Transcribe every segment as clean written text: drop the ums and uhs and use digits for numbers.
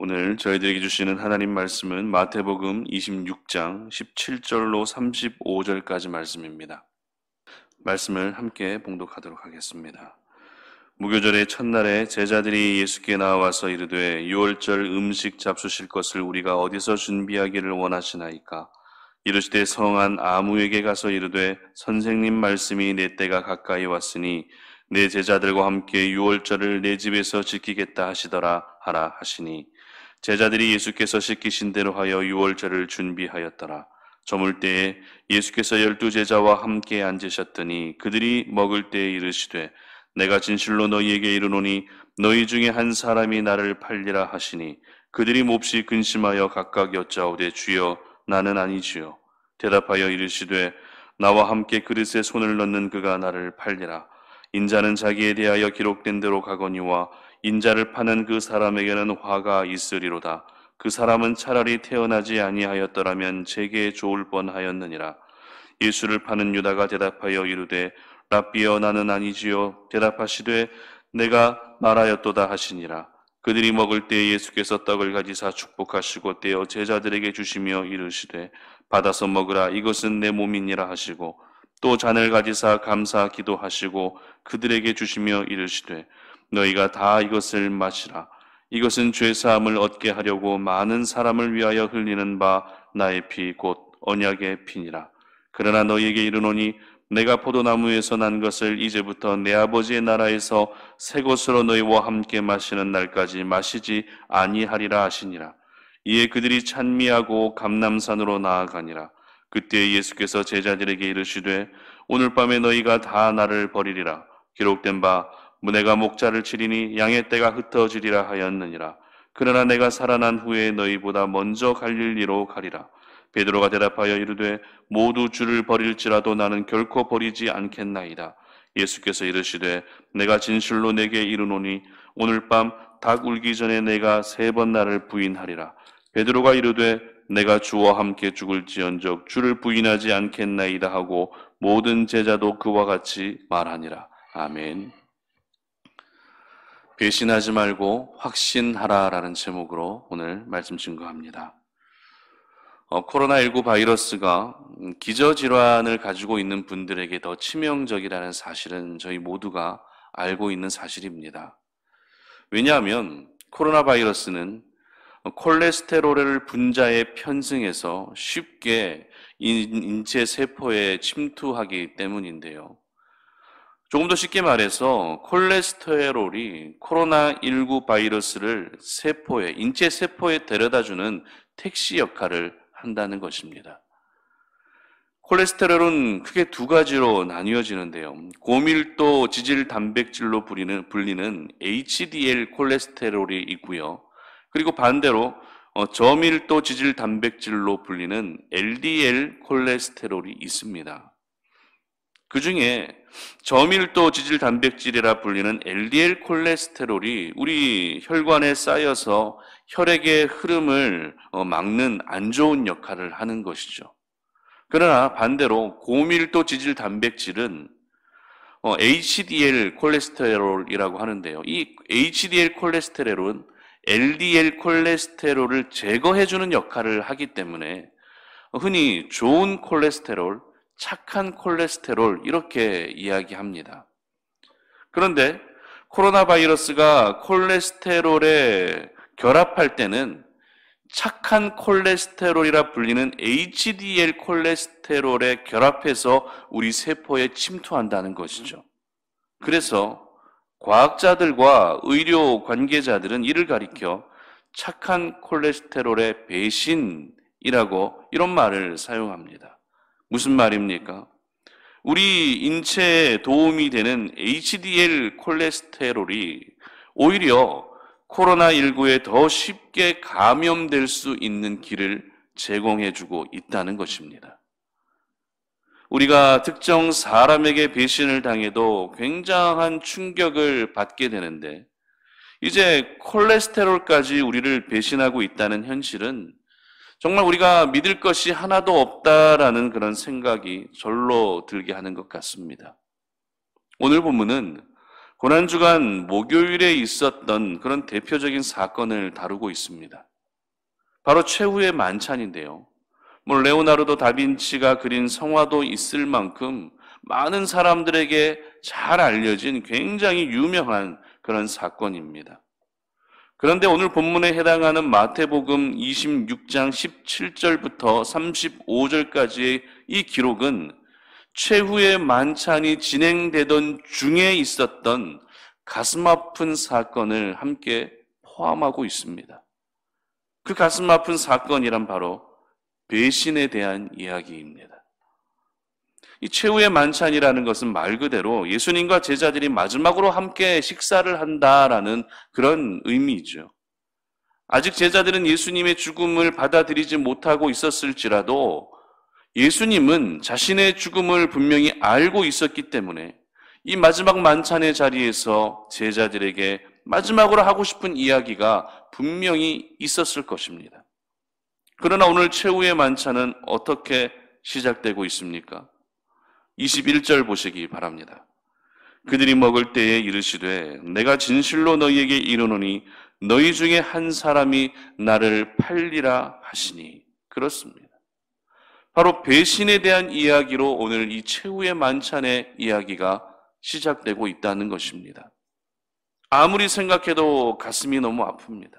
오늘 저희들에게 주시는 하나님 말씀은 마태복음 26장 17절로 35절까지 말씀입니다. 말씀을 함께 봉독하도록 하겠습니다. 무교절의 첫날에 제자들이 예수께 나와서 이르되 유월절 음식 잡수실 것을 우리가 어디서 준비하기를 원하시나이까? 이르시되 성한 아무에게 가서 이르되 선생님 말씀이 내 때가 가까이 왔으니 내 제자들과 함께 유월절을 내 집에서 지키겠다 하시더라 하라 하시니 제자들이 예수께서 시키신 대로 하여 유월절을 준비하였더라. 저물 때에 예수께서 12제자와 함께 앉으셨더니 그들이 먹을 때에 이르시되 내가 진실로 너희에게 이르노니 너희 중에 한 사람이 나를 팔리라 하시니 그들이 몹시 근심하여 각각 여짜오되 주여 나는 아니지요. 대답하여 이르시되 나와 함께 그릇에 손을 넣는 그가 나를 팔리라. 인자는 자기에 대하여 기록된 대로 가거니와 인자를 파는 그 사람에게는 화가 있으리로다. 그 사람은 차라리 태어나지 아니하였더라면 제게 좋을 뻔하였느니라. 예수를 파는 유다가 대답하여 이르되 랍비여 나는 아니지요. 대답하시되 내가 말하였도다 하시니라. 그들이 먹을 때에 예수께서 떡을 가지사 축복하시고 떼어 제자들에게 주시며 이르시되 받아서 먹으라 이것은 내 몸이니라 하시고 또 잔을 가지사 감사 기도하시고 그들에게 주시며 이르시되 너희가 다 이것을 마시라. 이것은 죄사함을 얻게 하려고 많은 사람을 위하여 흘리는 바 나의 피 곧 언약의 피니라. 그러나 너희에게 이르노니 내가 포도나무에서 난 것을 이제부터 내 아버지의 나라에서 새 것으로 너희와 함께 마시는 날까지 마시지 아니하리라 하시니라. 이에 그들이 찬미하고 감람산으로 나아가니라. 그때 예수께서 제자들에게 이르시되 오늘 밤에 너희가 다 나를 버리리라. 기록된 바 내가 목자를 치리니 양의 떼가 흩어지리라 하였느니라. 그러나 내가 살아난 후에 너희보다 먼저 갈릴리로 가리라. 베드로가 대답하여 이르되 모두 주를 버릴지라도 나는 결코 버리지 않겠나이다. 예수께서 이르시되 내가 진실로 내게 이르노니 오늘 밤 닭 울기 전에 내가 3번 나를 부인하리라. 베드로가 이르되 내가 주와 함께 죽을지언정 주를 부인하지 않겠나이다 하고 모든 제자도 그와 같이 말하니라. 아멘. 배신하지 말고 확신하라라는 제목으로 오늘 말씀 증거합니다. 코로나19 바이러스가 기저질환을 가지고 있는 분들에게 더 치명적이라는 사실은 저희 모두가 알고 있는 사실입니다. 왜냐하면 코로나 바이러스는 콜레스테롤을 분자에 편승해서 쉽게 인체 세포에 침투하기 때문인데요. 조금 더 쉽게 말해서 콜레스테롤이 코로나19 바이러스를 인체 세포에 데려다주는 택시 역할을 한다는 것입니다. 콜레스테롤은 크게 2가지로 나뉘어지는데요. 고밀도 지질 단백질로 불리는 HDL 콜레스테롤이 있고요. 그리고 반대로 저밀도 지질 단백질로 불리는 LDL 콜레스테롤이 있습니다. 그 중에 저밀도 지질 단백질이라 불리는 LDL 콜레스테롤이 우리 혈관에 쌓여서 혈액의 흐름을 막는 안 좋은 역할을 하는 것이죠. 그러나 반대로 고밀도 지질 단백질은 HDL 콜레스테롤이라고 하는데요. 이 HDL 콜레스테롤은 LDL 콜레스테롤을 제거해주는 역할을 하기 때문에 흔히 좋은 콜레스테롤, 착한 콜레스테롤 이렇게 이야기합니다. 그런데 코로나 바이러스가 콜레스테롤에 결합할 때는 착한 콜레스테롤이라 불리는 HDL 콜레스테롤에 결합해서 우리 세포에 침투한다는 것이죠. 그래서 과학자들과 의료 관계자들은 이를 가리켜 착한 콜레스테롤의 배신이라고 이런 말을 사용합니다. 무슨 말입니까? 우리 인체에 도움이 되는 HDL 콜레스테롤이 오히려 코로나19에 더 쉽게 감염될 수 있는 길을 제공해주고 있다는 것입니다. 우리가 특정 사람에게 배신을 당해도 굉장한 충격을 받게 되는데 이제 콜레스테롤까지 우리를 배신하고 있다는 현실은 정말 우리가 믿을 것이 하나도 없다라는 그런 생각이 절로 들게 하는 것 같습니다. 오늘 본문은 고난주간 목요일에 있었던 그런 대표적인 사건을 다루고 있습니다. 바로 최후의 만찬인데요. 레오나르도 다빈치가 그린 성화도 있을 만큼 많은 사람들에게 잘 알려진 굉장히 유명한 그런 사건입니다. 그런데 오늘 본문에 해당하는 마태복음 26장 17절부터 35절까지의 이 기록은 최후의 만찬이 진행되던 중에 있었던 가슴 아픈 사건을 함께 포함하고 있습니다. 그 가슴 아픈 사건이란 바로 배신에 대한 이야기입니다. 이 최후의 만찬이라는 것은 말 그대로 예수님과 제자들이 마지막으로 함께 식사를 한다라는 그런 의미죠. 아직 제자들은 예수님의 죽음을 받아들이지 못하고 있었을지라도 예수님은 자신의 죽음을 분명히 알고 있었기 때문에 이 마지막 만찬의 자리에서 제자들에게 마지막으로 하고 싶은 이야기가 분명히 있었을 것입니다. 그러나 오늘 최후의 만찬은 어떻게 시작되고 있습니까? 21절 보시기 바랍니다. 그들이 먹을 때에 이르시되 내가 진실로 너희에게 이르노니 너희 중에 한 사람이 나를 팔리라 하시니. 그렇습니다. 바로 배신에 대한 이야기로 오늘 이 최후의 만찬의 이야기가 시작되고 있다는 것입니다. 아무리 생각해도 가슴이 너무 아픕니다.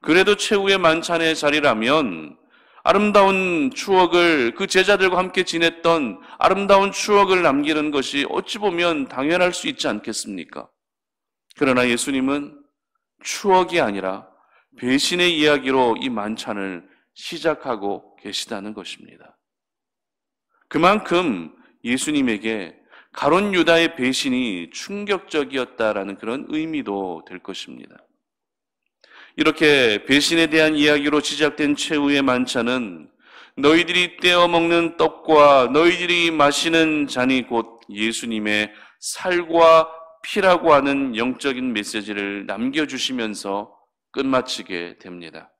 그래도 최후의 만찬의 자리라면 아름다운 추억을, 그 제자들과 함께 지냈던 아름다운 추억을 남기는 것이 어찌 보면 당연할 수 있지 않겠습니까? 그러나 예수님은 추억이 아니라 배신의 이야기로 이 만찬을 시작하고 계시다는 것입니다. 그만큼 예수님에게 가룟 유다의 배신이 충격적이었다라는 그런 의미도 될 것입니다. 이렇게 배신에 대한 이야기로 시작된 최후의 만찬은 너희들이 떼어 먹는 떡과 너희들이 마시는 잔이 곧 예수님의 살과 피라고 하는 영적인 메시지를 남겨주시면서 끝마치게 됩니다.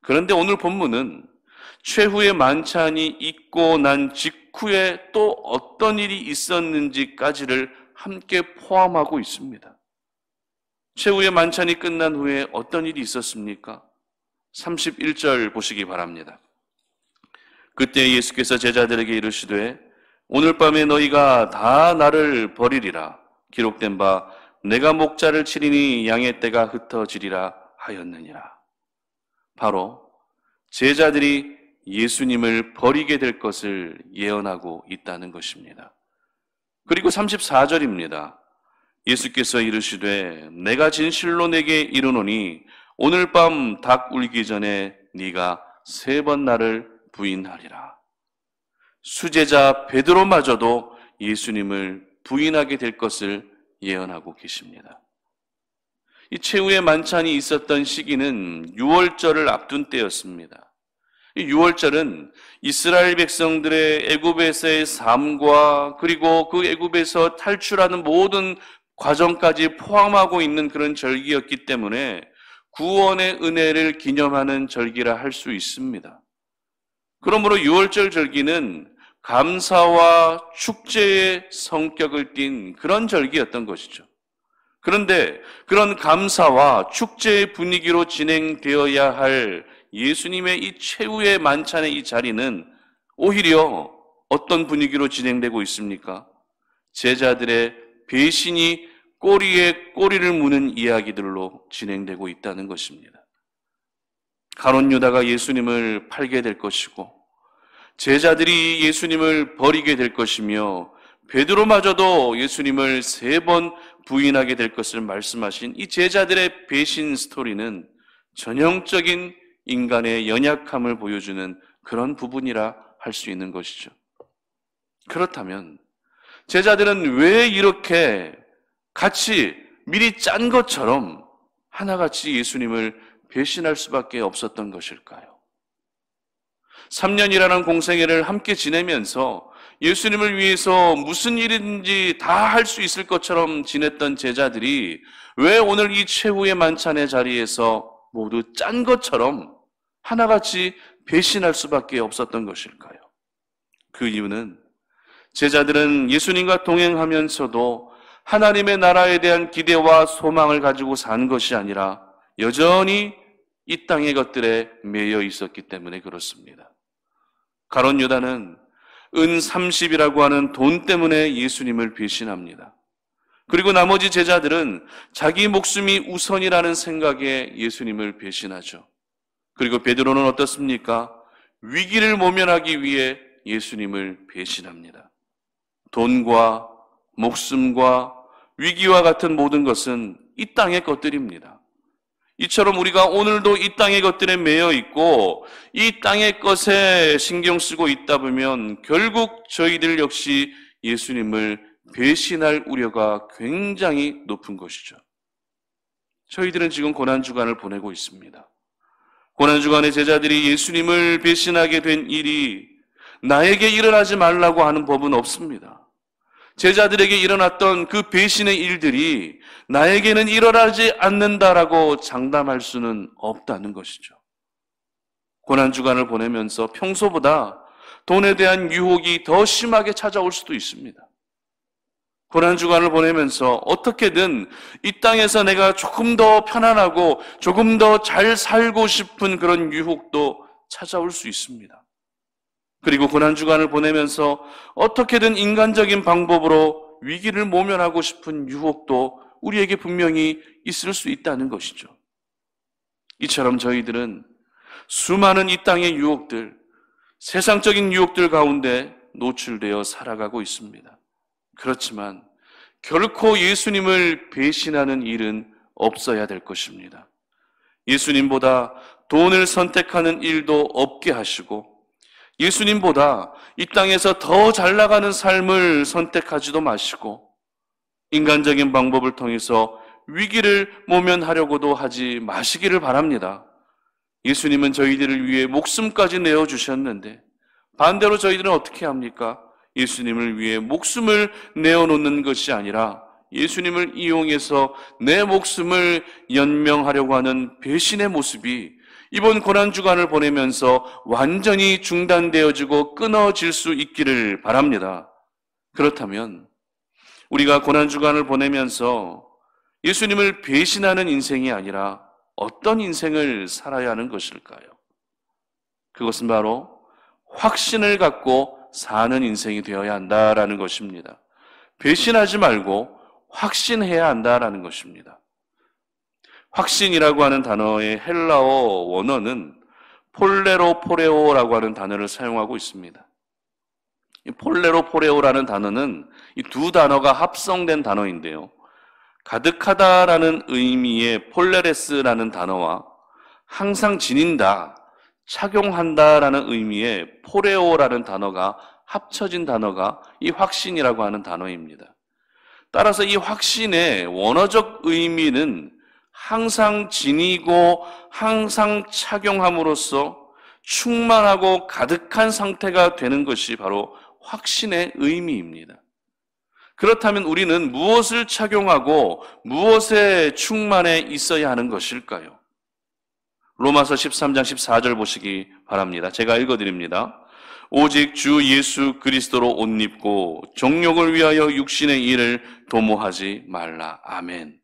그런데 오늘 본문은 최후의 만찬이 있고 난 직후에 또 어떤 일이 있었는지까지를 함께 포함하고 있습니다. 최후의 만찬이 끝난 후에 어떤 일이 있었습니까? 31절 보시기 바랍니다. 그때 예수께서 제자들에게 이르시되 오늘 밤에 너희가 다 나를 버리리라. 기록된 바 내가 목자를 치리니 양의 떼가 흩어지리라 하였느니라. 바로 제자들이 예수님을 버리게 될 것을 예언하고 있다는 것입니다. 그리고 34절입니다. 예수께서 이르시되 내가 진실로 내게 이르노니 오늘 밤 닭 울기 전에 네가 3번 나를 부인하리라. 수제자 베드로마저도 예수님을 부인하게 될 것을 예언하고 계십니다. 이 최후의 만찬이 있었던 시기는 유월절을 앞둔 때였습니다. 이 유월절은 이스라엘 백성들의 애굽에서의 삶과 그리고 그 애굽에서 탈출하는 모든 과정까지 포함하고 있는 그런 절기였기 때문에 구원의 은혜를 기념하는 절기라 할 수 있습니다. 그러므로 유월절 절기는 감사와 축제의 성격을 띤 그런 절기였던 것이죠. 그런데 그런 감사와 축제의 분위기로 진행되어야 할 예수님의 이 최후의 만찬의 이 자리는 오히려 어떤 분위기로 진행되고 있습니까? 제자들의 배신이 꼬리에 꼬리를 무는 이야기들로 진행되고 있다는 것입니다. 가룟 유다가 예수님을 팔게 될 것이고 제자들이 예수님을 버리게 될 것이며 베드로마저도 예수님을 3번 부인하게 될 것을 말씀하신 이 제자들의 배신 스토리는 전형적인 인간의 연약함을 보여주는 그런 부분이라 할 수 있는 것이죠. 그렇다면 제자들은 왜 이렇게 같이 미리 짠 것처럼 하나같이 예수님을 배신할 수밖에 없었던 것일까요? 3년이라는 공생애를 함께 지내면서 예수님을 위해서 무슨 일인지 다 할 수 있을 것처럼 지냈던 제자들이 왜 오늘 이 최후의 만찬의 자리에서 모두 짠 것처럼 하나같이 배신할 수밖에 없었던 것일까요? 그 이유는 제자들은 예수님과 동행하면서도 하나님의 나라에 대한 기대와 소망을 가지고 산 것이 아니라 여전히 이 땅의 것들에 매여 있었기 때문에 그렇습니다. 가룟 유다는 은 30이라고 하는 돈 때문에 예수님을 배신합니다. 그리고 나머지 제자들은 자기 목숨이 우선이라는 생각에 예수님을 배신하죠. 그리고 베드로는 어떻습니까? 위기를 모면하기 위해 예수님을 배신합니다. 돈과 목숨과 위기와 같은 모든 것은 이 땅의 것들입니다. 이처럼 우리가 오늘도 이 땅의 것들에 매여 있고 이 땅의 것에 신경 쓰고 있다 보면 결국 저희들 역시 예수님을 배신할 우려가 굉장히 높은 것이죠. 저희들은 지금 고난주간을 보내고 있습니다. 고난주간의 제자들이 예수님을 배신하게 된 일이 나에게 일어나지 말라고 하는 법은 없습니다. 제자들에게 일어났던 그 배신의 일들이 나에게는 일어나지 않는다라고 장담할 수는 없다는 것이죠. 고난주간을 보내면서 평소보다 돈에 대한 유혹이 더 심하게 찾아올 수도 있습니다. 고난주간을 보내면서 어떻게든 이 땅에서 내가 조금 더 편안하고 조금 더 잘 살고 싶은 그런 유혹도 찾아올 수 있습니다. 그리고 고난주간을 보내면서 어떻게든 인간적인 방법으로 위기를 모면하고 싶은 유혹도 우리에게 분명히 있을 수 있다는 것이죠. 이처럼 저희들은 수많은 이 땅의 유혹들, 세상적인 유혹들 가운데 노출되어 살아가고 있습니다. 그렇지만 결코 예수님을 배신하는 일은 없어야 될 것입니다. 예수님보다 돈을 선택하는 일도 없게 하시고 예수님보다 이 땅에서 더 잘 나가는 삶을 선택하지도 마시고 인간적인 방법을 통해서 위기를 모면하려고도 하지 마시기를 바랍니다. 예수님은 저희들을 위해 목숨까지 내어주셨는데 반대로 저희들은 어떻게 합니까? 예수님을 위해 목숨을 내어놓는 것이 아니라 예수님을 이용해서 내 목숨을 연명하려고 하는 배신의 모습이 이번 고난주간을 보내면서 완전히 중단되어지고 끊어질 수 있기를 바랍니다. 그렇다면 우리가 고난주간을 보내면서 예수님을 배신하는 인생이 아니라 어떤 인생을 살아야 하는 것일까요? 그것은 바로 확신을 갖고 사는 인생이 되어야 한다라는 것입니다. 배신하지 말고 확신해야 한다라는 것입니다. 확신이라고 하는 단어의 헬라어 원어는 폴레로포레오라고 하는 단어를 사용하고 있습니다. 이 폴레로포레오라는 단어는 이 두 단어가 합성된 단어인데요. 가득하다라는 의미의 폴레레스라는 단어와 항상 지닌다, 착용한다라는 의미의 포레오라는 단어가 합쳐진 단어가 이 확신이라고 하는 단어입니다. 따라서 이 확신의 원어적 의미는 항상 지니고 항상 착용함으로써 충만하고 가득한 상태가 되는 것이 바로 확신의 의미입니다. 그렇다면 우리는 무엇을 착용하고 무엇에 충만해 있어야 하는 것일까요? 로마서 13장 14절 보시기 바랍니다. 제가 읽어드립니다. 오직 주 예수 그리스도로 옷 입고 정욕을 위하여 육신의 일을 도모하지 말라. 아멘.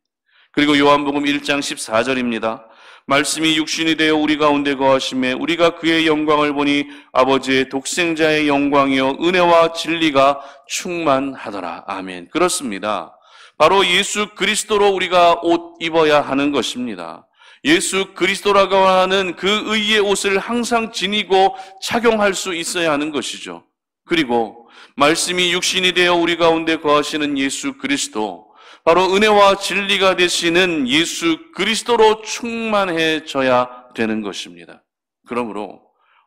그리고 요한복음 1장 14절입니다. 말씀이 육신이 되어 우리 가운데 거하심에 우리가 그의 영광을 보니 아버지의 독생자의 영광이요 은혜와 진리가 충만하더라. 아멘. 그렇습니다. 바로 예수 그리스도로 우리가 옷 입어야 하는 것입니다. 예수 그리스도라고 하는 그 의의 옷을 항상 지니고 착용할 수 있어야 하는 것이죠. 그리고 말씀이 육신이 되어 우리 가운데 거하시는 예수 그리스도, 바로 은혜와 진리가 되시는 예수 그리스도로 충만해져야 되는 것입니다. 그러므로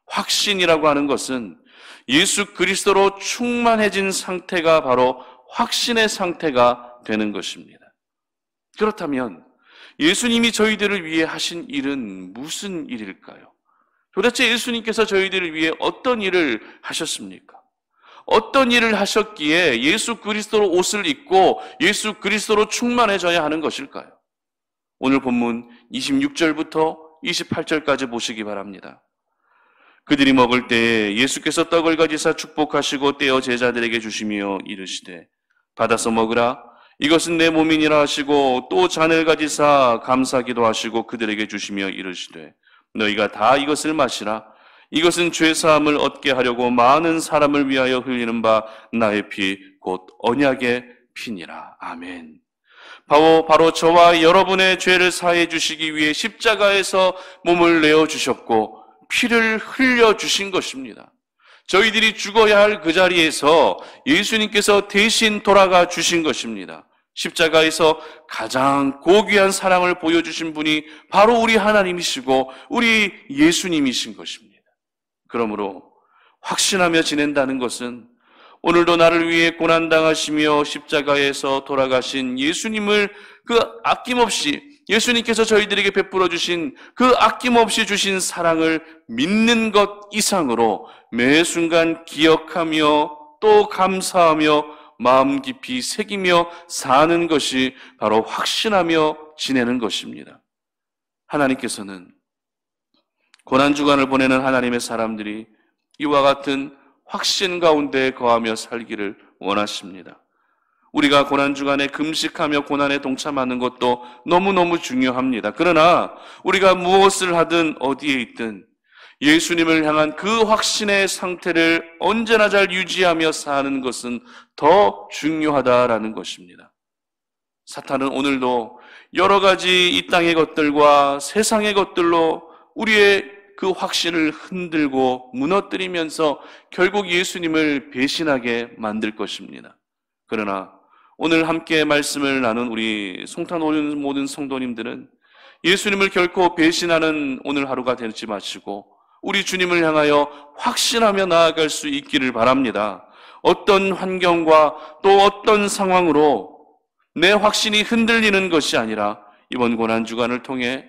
확신이라고 하는 것은 예수 그리스도로 충만해진 상태가 바로 확신의 상태가 되는 것입니다. 그렇다면 예수님이 저희들을 위해 하신 일은 무슨 일일까요? 도대체 예수님께서 저희들을 위해 어떤 일을 하셨습니까? 어떤 일을 하셨기에 예수 그리스도로 옷을 입고 예수 그리스도로 충만해져야 하는 것일까요? 오늘 본문 26절부터 28절까지 보시기 바랍니다. 그들이 먹을 때에 예수께서 떡을 가지사 축복하시고 떼어 제자들에게 주시며 이르시되 받아서 먹으라. 이것은 내 몸이니라 하시고 또 잔을 가지사 감사기도 하시고 그들에게 주시며 이르시되 너희가 다 이것을 마시라. 이것은 죄사함을 얻게 하려고 많은 사람을 위하여 흘리는 바 나의 피 곧 언약의 피니라. 아멘. 바로 저와 여러분의 죄를 사해 주시기 위해 십자가에서 몸을 내어 주셨고 피를 흘려 주신 것입니다. 저희들이 죽어야 할 그 자리에서 예수님께서 대신 돌아가 주신 것입니다. 십자가에서 가장 고귀한 사랑을 보여주신 분이 바로 우리 하나님이시고 우리 예수님이신 것입니다. 그러므로 확신하며 지낸다는 것은 오늘도 나를 위해 고난당하시며 십자가에서 돌아가신 예수님을 그 아낌없이 예수님께서 저희들에게 베풀어 주신 그 아낌없이 주신 사랑을 믿는 것 이상으로 매 순간 기억하며 또 감사하며 마음 깊이 새기며 사는 것이 바로 확신하며 지내는 것입니다. 하나님께서는 고난주간을 보내는 하나님의 사람들이 이와 같은 확신 가운데 거하며 살기를 원하십니다. 우리가 고난주간에 금식하며 고난에 동참하는 것도 너무너무 중요합니다. 그러나 우리가 무엇을 하든 어디에 있든 예수님을 향한 그 확신의 상태를 언제나 잘 유지하며 사는 것은 더 중요하다라는 것입니다. 사탄은 오늘도 여러 가지 이 땅의 것들과 세상의 것들로 우리의 그 확신을 흔들고 무너뜨리면서 결국 예수님을 배신하게 만들 것입니다. 그러나 오늘 함께 말씀을 나눈 우리 송탄 오는 모든 성도님들은 예수님을 결코 배신하는 오늘 하루가 되지 마시고 우리 주님을 향하여 확신하며 나아갈 수 있기를 바랍니다. 어떤 환경과 또 어떤 상황으로 내 확신이 흔들리는 것이 아니라 이번 고난주간을 통해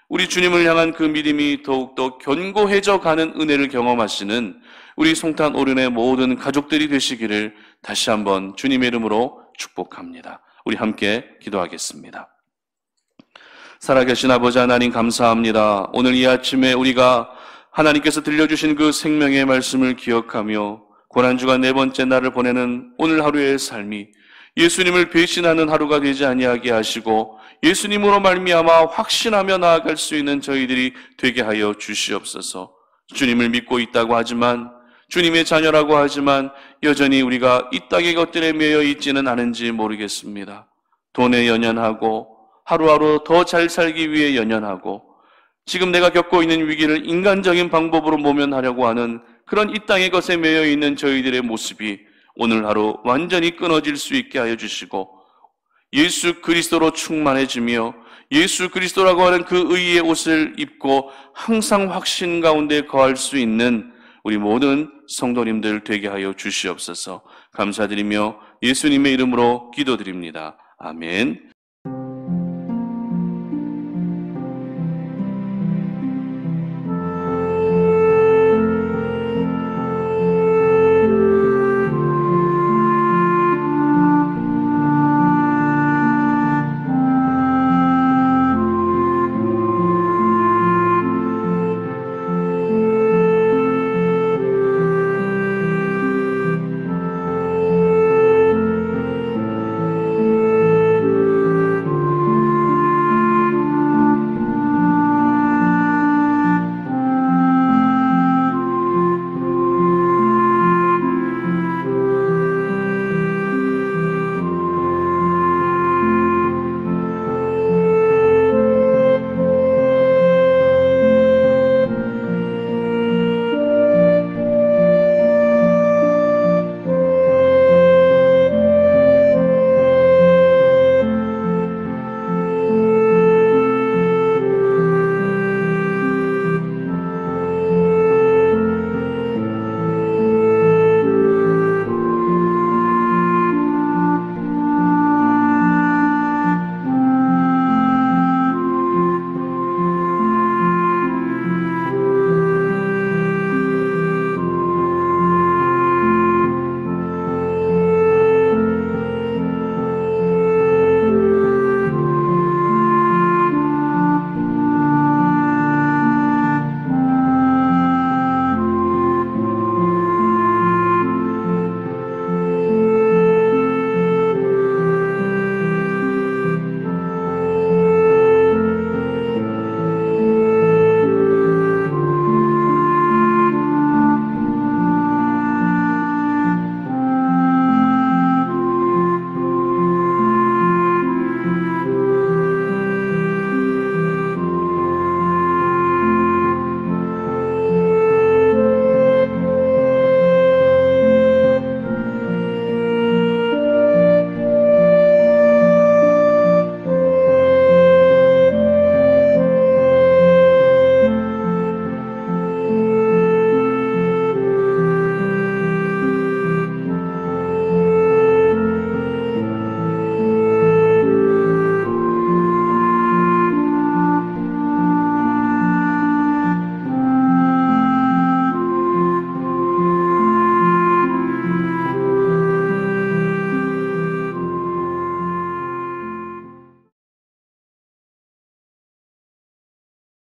우리 주님을 향한 그 믿음이 더욱더 견고해져 가는 은혜를 경험하시는 우리 송탄 오륜의 모든 가족들이 되시기를 다시 한번 주님의 이름으로 축복합니다. 우리 함께 기도하겠습니다. 살아계신 아버지 하나님 감사합니다. 오늘 이 아침에 우리가 하나님께서 들려주신 그 생명의 말씀을 기억하며 고난주간 네 번째 날을 보내는 오늘 하루의 삶이 예수님을 배신하는 하루가 되지 아니하게 하시고 예수님으로 말미암아 확신하며 나아갈 수 있는 저희들이 되게 하여 주시옵소서. 주님을 믿고 있다고 하지만 주님의 자녀라고 하지만 여전히 우리가 이 땅의 것들에 매여 있지는 않은지 모르겠습니다. 돈에 연연하고 하루하루 더 잘 살기 위해 연연하고 지금 내가 겪고 있는 위기를 인간적인 방법으로 모면하려고 하는 그런 이 땅의 것에 매여 있는 저희들의 모습이 오늘 하루 완전히 끊어질 수 있게 하여 주시고 예수 그리스도로 충만해지며 예수 그리스도라고 하는 그 의의 옷을 입고 항상 확신 가운데 거할 수 있는 우리 모든 성도님들 되게 하여 주시옵소서. 감사드리며 예수님의 이름으로 기도드립니다. 아멘.